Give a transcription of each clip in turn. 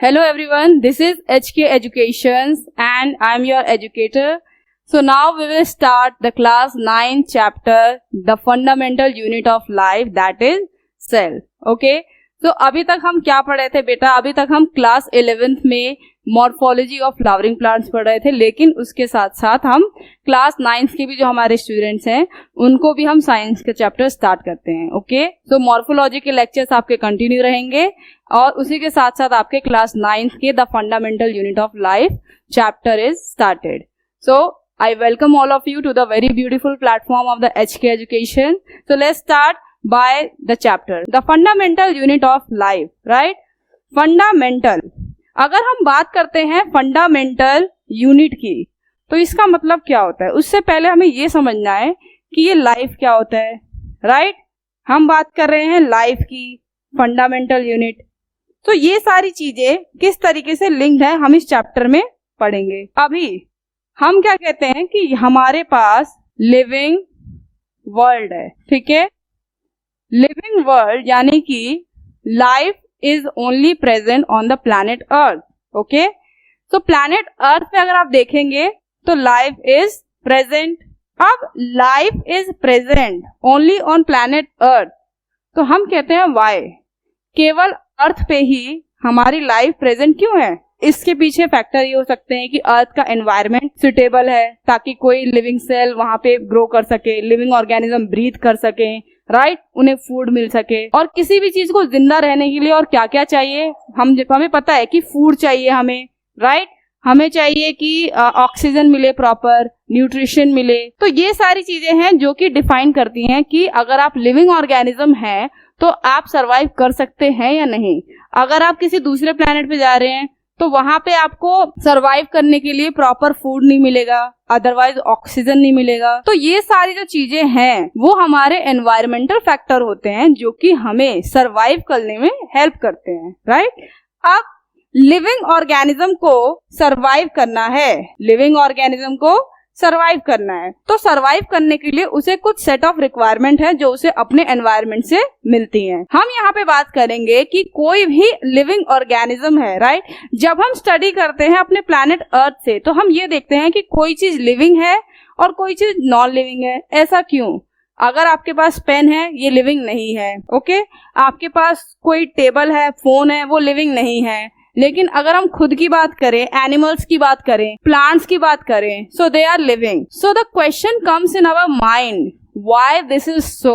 Hello everyone, this is HK Educations and I am your educator. So now we will start the class 9 chapter, the fundamental unit of life, that is cell. Okay? तो अभी तक हम क्या पढ़े थे बेटा? अभी तक हम क्लास 11th में मॉर्फोलॉजी ऑफ फ्लावरिंग प्लांट्स पढ़ रहे थे, लेकिन उसके साथ साथ हम क्लास 9th के भी जो हमारे स्टूडेंट्स हैं उनको भी हम साइंस के चैप्टर स्टार्ट करते हैं. ओके, तो मॉर्फोलॉजी के लेक्चर्स आपके कंटिन्यू रहेंगे और उसी के साथ साथ आपके क्लास 9th के the fundamental unit of life chapter is started. So I welcome all of you to the very beautiful platform of the HK Education. So let's start by the chapter, the fundamental unit of life, right? Fundamental. अगर हम बात करते हैं fundamental unit की, तो इसका मतलब क्या होता है? उससे पहले हमें ये समझना है कि ये life क्या होता है, right? हम बात कर रहे हैं life की fundamental unit. तो ये सारी चीजें किस तरीके से लिंक्ड है हम इस चैप्टर में पढ़ेंगे. अभी हम क्या कहते हैं कि हमारे पास लिविंग वर्ल्ड है, ठीक है. लिविंग वर्ल्ड यानी कि life is only present on the planet earth. Okay, तो प्लैनेट अर्थ पे अगर आप देखेंगे तो लाइफ इज प्रेजेंट. अब life is present only on planet earth, तो हम कहते हैं वाई, केवल अर्थ पे ही हमारी लाइफ प्रेजेंट क्यों है? इसके पीछे फैक्टर ये हो सकते हैं कि अर्थ का एनवायरनमेंट सुटेबल है ताकि कोई लिविंग सेल वहां पे ग्रो कर सके, लिविंग ऑर्गेनिज्म ब्रीथ कर सके, राइट, उन्हें फूड मिल सके. और किसी भी चीज को जिंदा रहने के लिए और क्या क्या चाहिए, हमें पता है कि फूड चाहिए हमें, राइट, हमें चाहिए कि ऑक्सीजन मिले, प्रॉपर न्यूट्रिशन मिले. तो ये सारी चीजें हैं जो कि डिफाइन करती हैं कि अगर आप लिविंग ऑर्गेनिज्म हैं तो आप सर्वाइव कर सकते हैं या नहीं. अगर आप किसी दूसरे प्लैनेट पे जा रहे हैं तो वहां पे आपको सरवाइव करने के लिए प्रॉपर फूड नहीं मिलेगा, अदरवाइज ऑक्सीजन नहीं मिलेगा. तो ये सारी जो चीजें हैं वो हमारे एनवायरमेंटल फैक्टर होते हैं जो कि हमें सरवाइव करने में हेल्प करते हैं, राइट. अब लिविंग ऑर्गेनिज्म को सरवाइव करना है, लिविंग ऑर्गेनिज्म को सरवाइव करना है, तो सरवाइव करने के लिए उसे कुछ सेट ऑफ रिक्वायरमेंट है जो उसे अपने एनवायरनमेंट से मिलती हैं. हम यहाँ पे बात करेंगे कि कोई भी लिविंग ऑर्गेनिज्म है, राइट. जब हम स्टडी करते हैं अपने प्लैनेट अर्थ से तो हम ये देखते हैं कि कोई चीज लिविंग है और कोई चीज नॉन लिविंग है. ऐसा क्यों? अगर आपके पास पेन है ये लिविंग नहीं है, ओके. आपके पास कोई टेबल है, फोन है, वो लिविंग नहीं है. लेकिन अगर हम खुद की बात करें, एनिमल्स की बात करें, प्लांट्स की बात करें, so they are living. So the question comes in our mind, why this is so,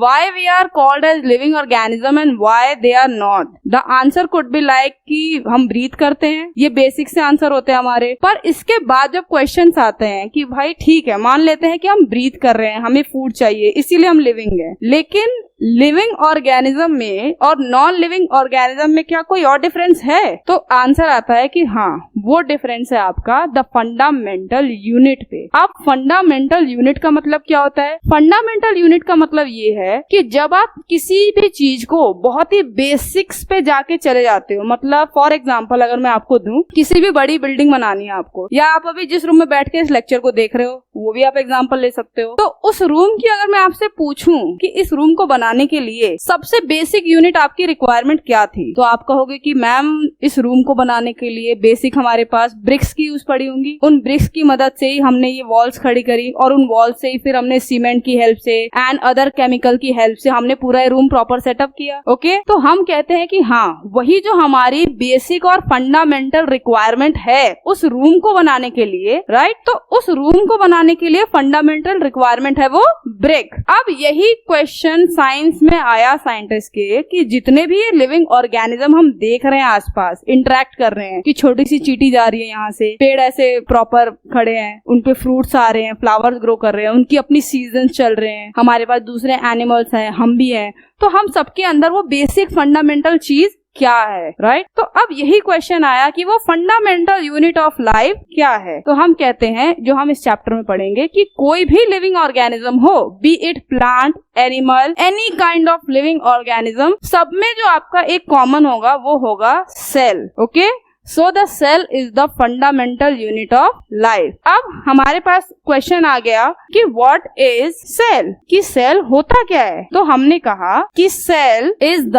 why we are called as living organism and why they are not. The answer could be like कि हम breathe करते हैं, ये basic से answer होते हैं हमारे. पर इसके बाद जब क्वेश्चंस आते हैं कि भाई ठीक है, मान लेते हैं कि हम ब्रीथ कर रहे हैं, हमें फूड चाहिए, इसीलिए हम लिविंग है, लेकिन लिविंग ऑर्गेनिज्म में और नॉन लिविंग ऑर्गेनिज्म में क्या कोई और डिफरेंस है? तो आंसर आता है कि हाँ, वो डिफरेंस है आपका द फंडामेंटल यूनिट पे. अब फंडामेंटल यूनिट का मतलब क्या होता है? फंडामेंटल यूनिट का मतलब ये है कि जब आप किसी भी चीज को बहुत ही बेसिक्स पे जाके चले जाते हो, मतलब फॉर एग्जांपल अगर मैं आपको दूं, किसी भी बड़ी बिल्डिंग बनानी है आपको, या आप अभी जिस रूम में बैठ के इस लेक्चर को देख रहे हो वो भी आप एग्जांपल ले सकते हो. तो उस रूम की अगर मैं आपसे पूछूं कि इस रूम को बनाने के लिए सबसे बेसिक यूनिट आपकी रिक्वायरमेंट क्या थी, तो आप कहोगे कि मैम इस रूम को बनाने के लिए बेसिक हमारे पास ब्रिक्स की यूज पड़ी होंगी, उन ब्रिक्स की मदद से ही हमने ये वॉल्स खड़ी करी और उन वॉल्स से ही फिर हमने सीमेंट की हेल्प से एंड अदर केमिकल की हेल्प से हमने पूरा रूम प्रॉपर सेटअप किया. ओके, तो हम कहते हैं कि हाँ, वही जो हमारी बेसिक और फंडामेंटल रिक्वायरमेंट है उस रूम को बनाने के लिए, राइट. तो उस रूम को बनाने के लिए फंडामेंटल रिक्वायरमेंट है वो ब्रिक. अब यही क्वेश्चन साइंस में आया साइंटिस्ट के कि जितने भी ये लिविंग ऑर्गेनिज्म हम देख रहे हैं आसपास इंटरेक्ट कर रहे हैं, कि छोटी सी चींटी जा रही है यहाँ से, पेड़ ऐसे प्रॉपर खड़े हैं, उनपे फ्रूट्स आ रहे हैं, फ्लावर्स ग्रो कर रहे हैं, उनकी अपनी सीजन चल रहे हैं, हमारे पास दूसरे एनिमल्स हैं, हम भी हैं, तो हम सबके अंदर वो बेसिक फंडामेंटल चीज क्या है, राइट. तो अब यही क्वेश्चन आया कि वो फंडामेंटल यूनिट ऑफ लाइफ क्या है. तो हम कहते हैं, जो हम इस चैप्टर में पढ़ेंगे, कि कोई भी लिविंग ऑर्गेनिज्म हो, be it plant, animal, any kind of living organism, सब में जो आपका एक कॉमन होगा वो होगा cell. Okay, so the cell is the fundamental unit of life. अब हमारे पास क्वेश्चन आ गया कि व्हाट इज सेल, कि सेल होता क्या है. तो हमने कहा कि cell is the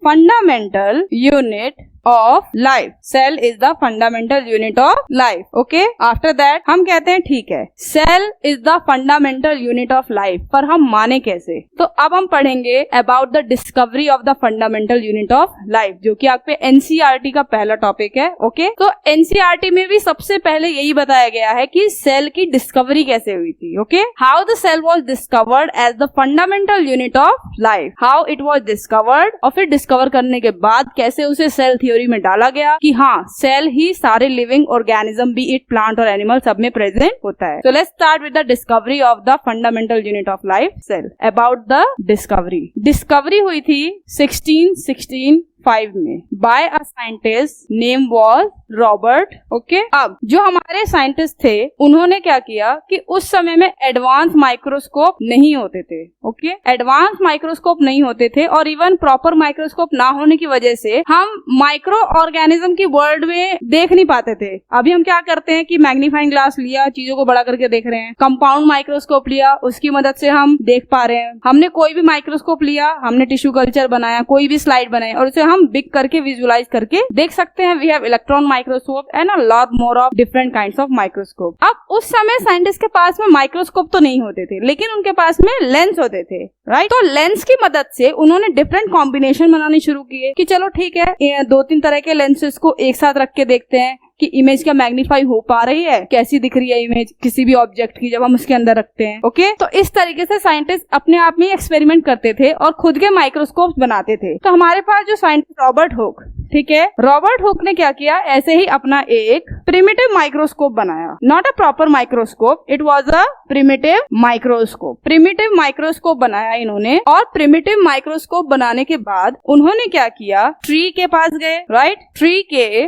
fundamental unit of life. Cell is the fundamental unit of life. Okay? After that हम कहते हैं ठीक है, cell is the fundamental unit of life, पर हम माने कैसे? तो अब हम पढ़ेंगे about the discovery of the fundamental unit of life, जो कि आपके NCERT का पहला टॉपिक है. ओके? तो NCERT में भी सबसे पहले यही बताया गया है कि सेल की डिस्कवरी कैसे हुई थी. Okay? How the cell was discovered as the fundamental unit of life. How it was discovered, और फिर डिस्कवर करने के बाद कैसे उसे सेल थ्योरी में डाला गया कि हाँ, सेल ही सारे living organism, be it plant और एनिमल, सब में प्रेजेंट होता है. So let's start with the discovery of the fundamental unit of life, cell. About the discovery. Discovery हुई थी 1665 में by a scientist name was Robert. Okay? अब जो हमारे साइंटिस्ट थे उन्होंने क्या किया कि उस समय में एडवांस माइक्रोस्कोप नहीं होते थे. ओके? एडवांस माइक्रोस्कोप नहीं होते थे और इवन प्रॉपर माइक्रोस्कोप ना होने की वजह से हम माइक्रो ऑर्गेनिज्म की वर्ल्ड में देख नहीं पाते थे. अभी हम क्या करते हैं कि मैग्नीफाइंग ग्लास लिया, चीजों को बड़ा करके देख रहे हैं. कंपाउंड माइक्रोस्कोप लिया, उसकी मदद से हम देख पा रहे हैं. हमने कोई भी माइक्रोस्कोप लिया, हमने टिश्यू कल्चर बनाया, कोई भी स्लाइड बनाई और उसे हम बिग करके विजुअलाइज करके देख सकते हैं. We have electron microscope and a lot more of different kinds of microscope. अब उस समय साइंटिस्ट के पास में माइक्रोस्कोप तो नहीं होते थे, लेकिन उनके पास में लेंस होते थे. राइट? तो लेंस की मदद से उन्होंने डिफरेंट कॉम्बिनेशन बनाने शुरू किए कि चलो ठीक है, 2-3 तरह के लेंसेज को एक साथ रख के देखते हैं कि इमेज क्या मैग्नीफाई हो पा रही है, कैसी दिख रही है इमेज किसी भी ऑब्जेक्ट की जब हम उसके अंदर रखते हैं. ओके? तो इस तरीके से साइंटिस्ट अपने आप में एक्सपेरिमेंट करते थे और खुद के माइक्रोस्कोप बनाते थे. तो हमारे पास जो साइंटिस्ट रॉबर्ट हुक, ठीक है, रॉबर्ट हुक ने क्या किया, ऐसे ही अपना एक प्रिमिटिव माइक्रोस्कोप बनाया. Not a proper microscope, it was a primitive microscope. Primitive microscope बनाया इन्होंने और प्रिमिटिव माइक्रोस्कोप बनाने के बाद उन्होंने क्या किया, ट्री के पास गए. राइट? ट्री के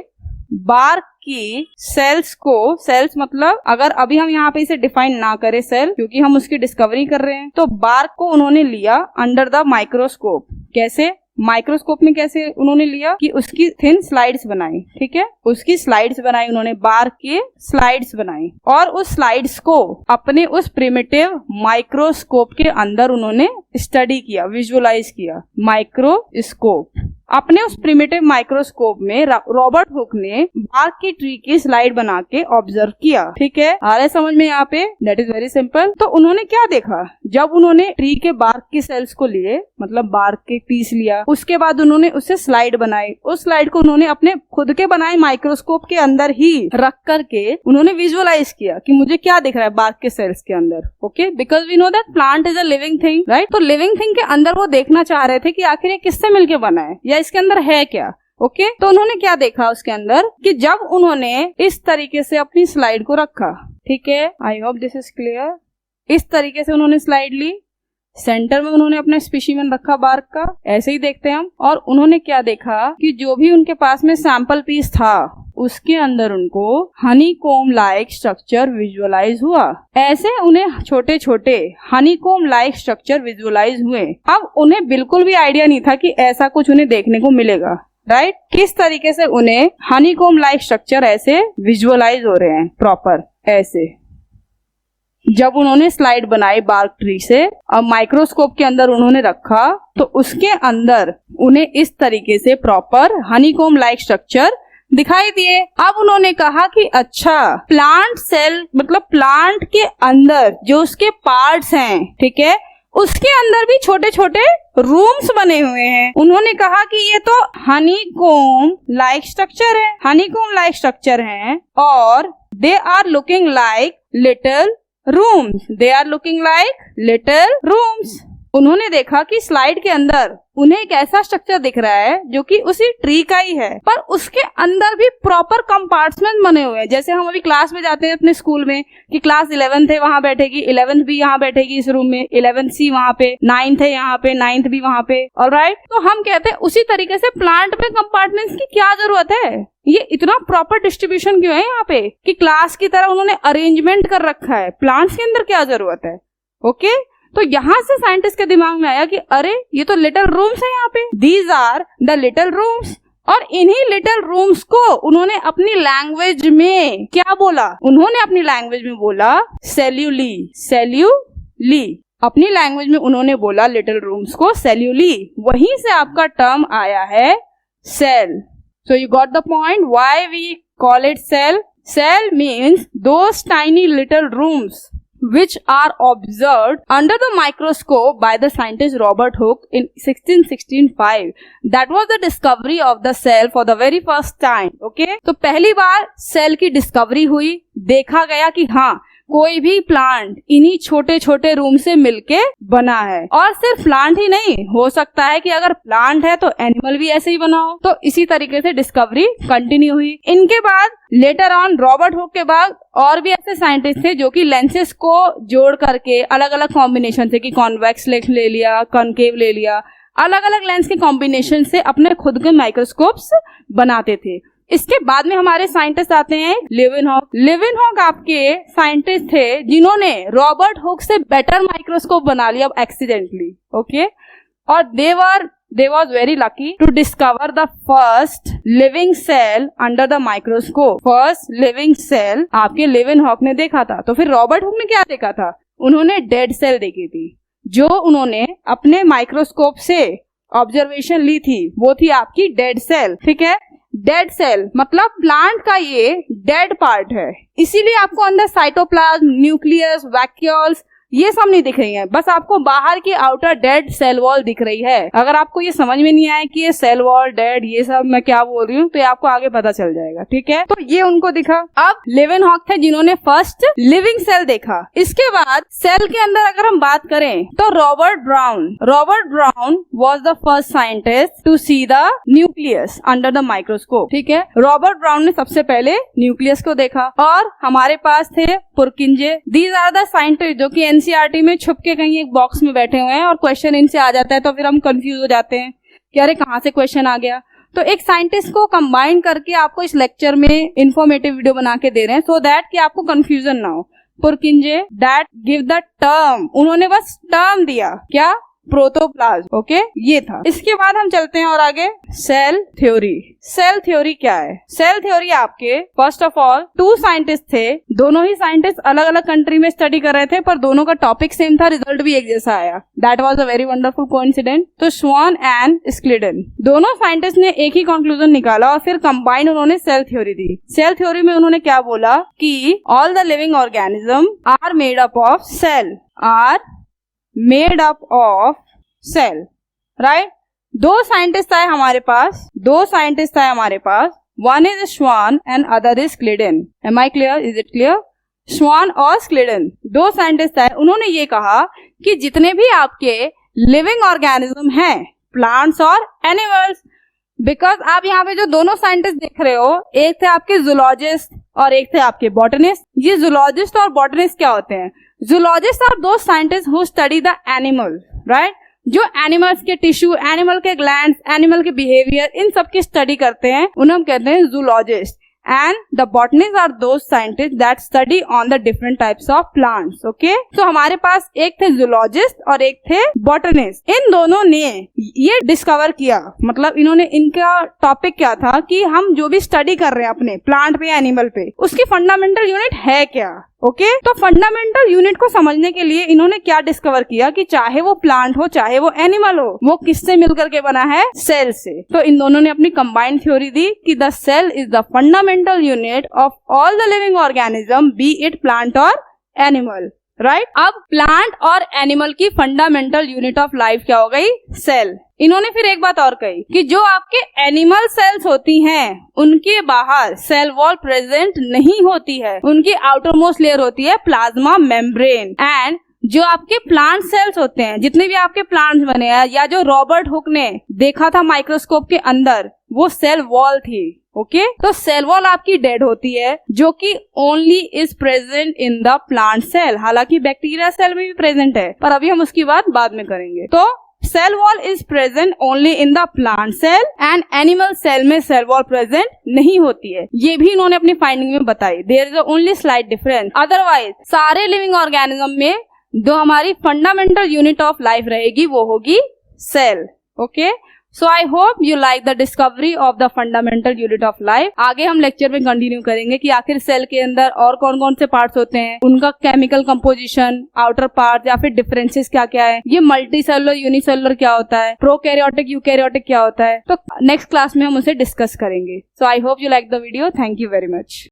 बार्क की सेल्स को, सेल्स मतलब अगर अभी हम यहाँ पे इसे डिफाइन ना करें सेल, क्योंकि हम उसकी डिस्कवरी कर रहे हैं, तो बार्क को उन्होंने लिया अंडर द माइक्रोस्कोप. कैसे? माइक्रोस्कोप में कैसे उन्होंने लिया कि उसकी थिन स्लाइड्स बनाई. ठीक है? उसकी स्लाइड्स बनाई उन्होंने, बार्क के स्लाइड्स बनाई और उस स्लाइड्स को अपने उस प्रिमिटिव माइक्रोस्कोप के अंदर उन्होंने स्टडी किया, विजुअलाइज किया. माइक्रोस्कोप, अपने उस प्रिमिटिव माइक्रोस्कोप में रॉबर्ट हुक ने बार्क की ट्री की स्लाइड बना के ऑब्जर्व किया. ठीक है? आ रहा है समझ में यहाँ पे? That is very simple. तो उन्होंने क्या देखा, जब उन्होंने ट्री के बार्क की सेल्स को लिए, मतलब बार्क के पीस लिया, उसके बाद उन्होंने उससे स्लाइड बनाई. उस स्लाइड को उन्होंने अपने खुद के बनाए माइक्रोस्कोप के अंदर ही रख करके उन्होंने विजुअलाइज किया कि मुझे क्या दिख रहा है बार्क के सेल्स के अंदर. Okay? Because we know that plant is a living thing. Right? तो लिविंग थिंग के अंदर वो देखना चाह रहे थे कि आखिर ये किससे मिलके बना है या इसके अंदर है क्या. ओके? तो उन्होंने क्या देखा उसके अंदर कि जब उन्होंने इस तरीके से अपनी स्लाइड को रखा, ठीक है, I hope this is clear, इस तरीके से उन्होंने स्लाइड ली, सेंटर में उन्होंने अपना स्पेसिमेन रखा बार्क का, ऐसे ही देखते हैं हम, और उन्होंने क्या देखा कि जो भी उनके पास में सैंपल पीस था उसके अंदर उनको हनीकॉम्ब लाइक स्ट्रक्चर विजुअलाइज हुआ. ऐसे उन्हें छोटे छोटे हनीकॉम्ब लाइक स्ट्रक्चर विजुअलाइज हुए. अब उन्हें बिल्कुल भी आइडिया नहीं था कि ऐसा कुछ उन्हें देखने को मिलेगा. राइट? किस तरीके से उन्हें हनीकॉम्ब लाइक स्ट्रक्चर ऐसे विजुअलाइज हो रहे हैं प्रॉपर ऐसे. जब उन्होंने स्लाइड बनाई बार्क ट्री से और माइक्रोस्कोप के अंदर उन्होंने रखा तो उसके अंदर उन्हें इस तरीके से प्रॉपर हनीकॉम्ब लाइक स्ट्रक्चर दिखाई दिए. अब उन्होंने कहा कि अच्छा, प्लांट सेल मतलब प्लांट के अंदर जो उसके पार्ट्स हैं, ठीक है, उसके अंदर भी छोटे छोटे रूम्स बने हुए हैं. उन्होंने कहा कि ये तो हनीकॉम्ब लाइक स्ट्रक्चर है, हनीकॉम्ब लाइक स्ट्रक्चर है और they are looking like little rooms, they are looking like little rooms. उन्होंने देखा कि स्लाइड के अंदर उन्हें एक ऐसा स्ट्रक्चर दिख रहा है जो कि उसी ट्री का ही है, पर उसके अंदर भी प्रॉपर कंपार्टमेंट बने हुए हैं. जैसे हम अभी क्लास में जाते हैं अपने स्कूल में कि क्लास 11th है वहां बैठेगी, 11th भी यहाँ बैठेगी इस रूम में, 11th C वहां पे, 9th है यहाँ पे, 9th भी वहां पे. ऑलराइट? तो हम कहते हैं उसी तरीके से प्लांट में कंपार्टमेंट्स की क्या जरूरत है, ये इतना प्रॉपर डिस्ट्रीब्यूशन क्यों है यहाँ पे कि क्लास की तरह उन्होंने अरेंजमेंट कर रखा है, प्लांट्स के अंदर क्या जरूरत है. ओके? तो यहाँ से साइंटिस्ट के दिमाग में आया कि अरे ये तो लिटिल रूम्स है यहाँ पे, these are the little rooms. और इन्हीं लिटिल रूम्स को उन्होंने अपनी लैंग्वेज में क्या बोला, उन्होंने अपनी लैंग्वेज में बोला सेल्यूली. सेल्यूली अपनी लैंग्वेज में उन्होंने बोला लिटिल रूम्स को सेल्यूली. वहीं से आपका टर्म आया है cell. So you got the point why we call it cell. Cell means those tiny little rooms which are observed under the microscope by the scientist Robert Hooke in 1665. That was the discovery of the cell for the very first time. Okay, तो पहली बार cell की discovery हुई, देखा गया कि हाँ कोई भी प्लांट इन्हीं छोटे छोटे रूम से मिलके बना है। और सिर्फ प्लांट ही नहीं, हो सकता है कि अगर प्लांट है तो एनिमल भी ऐसे ही बना हो। तो इसी तरीके से डिस्कवरी कंटिन्यू हुई। इनके बाद लेटर ऑन रॉबर्ट हुक के बाद और भी ऐसे साइंटिस्ट थे जो कि लेंसेज को जोड़ करके अलग अलग कॉम्बिनेशन से, कि कॉन्वेक्स लेंस ले लिया, कॉनकेव ले लिया, अलग अलग लेंस के कॉम्बिनेशन से अपने खुद के माइक्रोस्कोप्स बनाते थे। इसके बाद में हमारे साइंटिस्ट आते हैं लेवेनहॉक। लेवेनहॉक आपके साइंटिस्ट थे जिन्होंने रॉबर्ट हुक से बेटर माइक्रोस्कोप बना लिया एक्सीडेंटली। ओके, और they was very lucky to discover the first living cell under the microscope. First living cell आपके लेवेनहॉक ने देखा था। तो फिर रॉबर्ट हुक ने क्या देखा था? उन्होंने डेड सेल देखी थी, जो उन्होंने अपने माइक्रोस्कोप से ऑब्जर्वेशन ली थी, वो थी आपकी डेड सेल। ठीक है, डेड सेल मतलब प्लांट का ये डेड पार्ट है, इसीलिए आपको अंदर साइटोप्लाज्म, न्यूक्लियस, वैक्यूल्स ये सब नहीं दिख रही है, बस आपको बाहर की आउटर डेड सेल वॉल दिख रही है। अगर आपको ये समझ में नहीं आया कि ये सेल वॉल, डेड, ये सब मैं क्या बोल रही हूँ, तो ये आपको आगे पता चल जाएगा। ठीक है, तो ये उनको दिखा। अब लेवेनहॉक थे जिन्होंने फर्स्ट लिविंग सेल देखा। इसके बाद सेल के अंदर अगर हम बात करें तो Robert Brown was the first scientist to see the nucleus under the microscope. ठीक है, रॉबर्ट ब्राउन ने सबसे पहले न्यूक्लियस को देखा। और हमारे पास थे Purkinje. These are the scientist जो कि एनसीईआरटी में छुप के कहीं एक बॉक्स में बैठे हुए हैं और क्वेश्चन इनसे आ जाता है तो फिर हम कंफ्यूज हो जाते हैं कि अरे कहाँ से क्वेश्चन आ गया। तो एक साइंटिस्ट को कंबाइन करके आपको इस लेक्चर में इंफॉर्मेटिव वीडियो बना के दे रहे हैं, सो दैट कि आपको कंफ्यूजन ना हो। पुरकिंजे दैट गिव द टर्म, उन्होंने बस टर्म दिया, क्या? प्रोटोप्लाज्म। ओके, ये था। इसके बाद हम चलते हैं और आगे सेल थ्योरी। सेल थ्योरी क्या है? सेल थ्योरी आपके फर्स्ट ऑफ ऑल 2 साइंटिस्ट थे, दोनों ही साइंटिस्ट अलग अलग कंट्री में स्टडी कर रहे थे, पर दोनों का टॉपिक सेम था, रिजल्ट भी एक जैसा आया। That was a very wonderful coincident. तो स्वान एंड स्क्लिडन, दोनों साइंटिस्ट ने एक ही कंक्लूजन निकाला और फिर कंबाइन उन्होंने सेल थ्योरी दी। सेल थ्योरी में उन्होंने क्या बोला कि all the living organism are made up of cell, are made up of cell, right? 2 scientist आए हमारे पास, one is Schwann and other is Schleiden. Am I clear? Is it clear? Schwann और Schleiden 2 scientist आए, उन्होंने ये कहा कि जितने भी आपके लिविंग ऑर्गेनिज्म हैं, प्लांट्स और एनिमल्स, बिकॉज आप यहाँ पे जो दोनों साइंटिस्ट देख रहे हो, एक थे आपके जूलॉजिस्ट और एक थे आपके बॉटनिस्ट। ये जूलॉजिस्ट और बॉटनिस्ट क्या होते हैं? जूलॉजिस्ट आर दो scientist who study the animal, right? जो एनिमल्स के टिश्यू, एनिमल के ग्लैंड्स, एनिमल के बिहेवियर, इन सब की स्टडी करते हैं, उन्हें हम कहते हैं zoologist. And the botanists are those scientists that study on the different types of plants. Okay? So हमारे पास एक थे zoologist और एक थे botanist। इन दोनों ने ये डिस्कवर किया, मतलब इन्होंने, इनका टॉपिक क्या था कि हम जो भी स्टडी कर रहे हैं अपने प्लांट पे या एनिमल पे, उसकी फंडामेंटल यूनिट है क्या। ओके तो फंडामेंटल यूनिट को समझने के लिए इन्होंने क्या डिस्कवर किया कि चाहे वो प्लांट हो चाहे वो एनिमल हो, वो किससे मिलकर के बना है? सेल से। तो इन दोनों ने अपनी कंबाइंड थ्योरी दी कि the cell is the fundamental unit of all the living organism, be it plant और एनिमल, राइट? अब प्लांट और एनिमल की फंडामेंटल यूनिट ऑफ लाइफ क्या हो गई? सेल। इन्होंने फिर एक बात और कही कि जो आपके एनिमल सेल्स होती हैं उनके बाहर सेल वॉल प्रेजेंट नहीं होती है, उनकी आउटर मोस्ट लेयर होती है प्लाज्मा मेम्ब्रेन। एंड जो आपके प्लांट सेल्स होते हैं, जितने भी आपके प्लांट्स बने हैं या जो रॉबर्ट हुक ने देखा था माइक्रोस्कोप के अंदर, वो सेल वॉल थी। ओके तो सेल वॉल आपकी डेड होती है, जो कि only is present in the plant cell. हालांकि बैक्टीरिया सेल में भी प्रेजेंट है, पर अभी हम उसकी बात बाद में करेंगे। तो cell wall is present only in the plant cell and animal cell में सेल वॉल प्रेजेंट नहीं होती है। ये भी इन्होंने अपनी फाइंडिंग में बताई। There is only slight difference, otherwise सारे लिविंग ऑर्गेनिज्म में जो हमारी फंडामेंटल यूनिट ऑफ लाइफ रहेगी वो होगी cell. Okay so I hope you like the discovery of the fundamental unit of life. आगे हम लेक्चर में कंटिन्यू करेंगे कि आखिर सेल के अंदर और कौन कौन से पार्ट्स होते हैं, उनका केमिकल कंपोजिशन, आउटर पार्ट या फिर डिफरेंसेस क्या क्या है, ये मल्टी सेलुलर यूनिसेलुलर क्या होता है, प्रोकैरियोटिक यूकैरियोटिक क्या होता है। तो नेक्स्ट क्लास में हम उसे डिस्कस करेंगे। So I hope you like the video. Thank you very much.